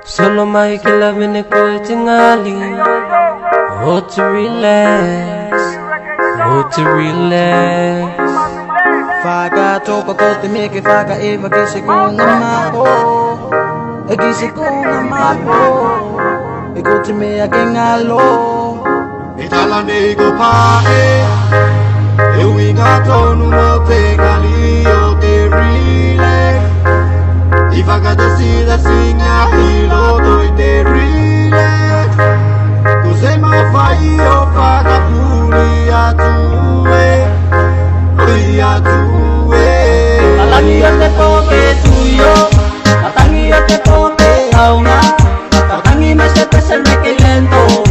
Solo mai che la vene coi tingali. Oh to relax, oh to relax. Faga topa ko te me que faga eva que se con amabo. E que se con amabo. E ko te me a que ngalo. E tala nei go pae. E winga tonu mo te gali o te relax. I faga da si da singa hilo doi te relax. Cos'è ma fai o faga puri a tue. Puri a tue. Alangi yo te poke tuyo. Atangi yo te poke auna. Atangi me se pesa el que lento.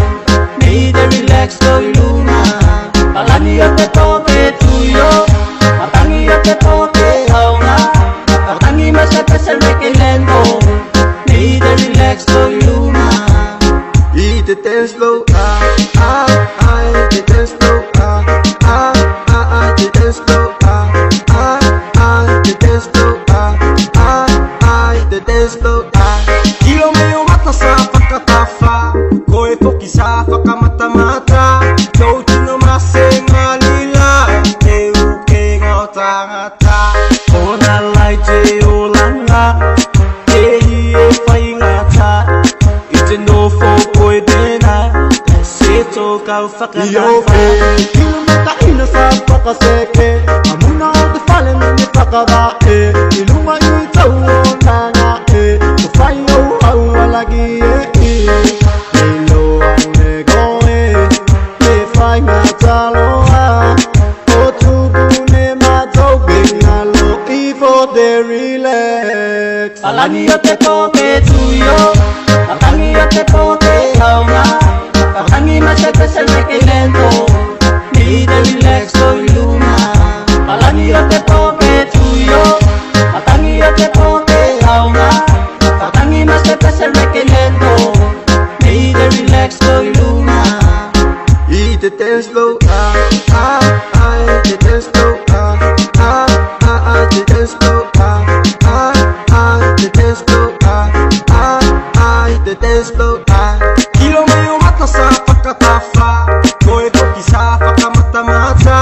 Me de relax soy luna. Alangi yo te poke tuyo. Atangi yo te poke auna. Atangi me se pesa el que lento. Me de relax soy luna. Eat the dance slow, the dance slow, the dance slow, the dance slow, the dance slow. Ilo meio mata sa pakatafa, koe foki sa mata. Touti no masenga lila, te uke ngotangata. Ona lai te olanga, te hie whai ngata. Ite no fōkoe tēnā, se tō kau whakanafa. Ilo mata ina sa pakaseke, amuna o te whale mene whakarae. Ilunga i tau o nanga e, ko whai au au alagi e. Me loa me goe, me whai ngata loa. O tubu ne matau bengalo i for the relax. Alangi yo te poke tuyo, atangi yo te poke auna. Atangi me se pesa el que lento, me de relax soy luna. Alangi yo te poke tuyo, atangi yo te poke auna. Atangi me se pesa el que lento, me de relax soy luna. Eat the dance slow, the dance slow, the dance slow, the dance slow, the dance slow. Kilo meio mata sa pakatafa, koe toki sa pakamata.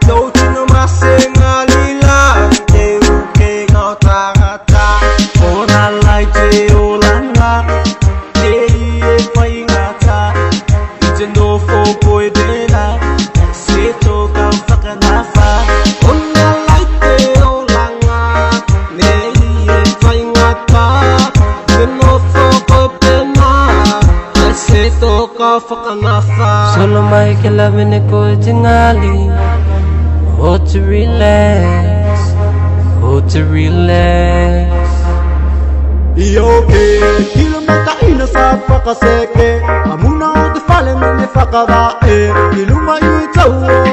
Touti no masenga lila, te uke ngotangata. Ona lai te olanga, te hie whai ngata. Ite no whōkoe tēnā, se tō kau whakanafa. Ona lai te olanga, ne hie whai ngata. Te no whoko pena, ai se toka whakanafa. Solo mai che la vene coi tingali. Oh to relax, oh to relax. Ioke, kilo mata ina sa pakaseke. Amuna o te whale mene whakarae. Ilunga i tau o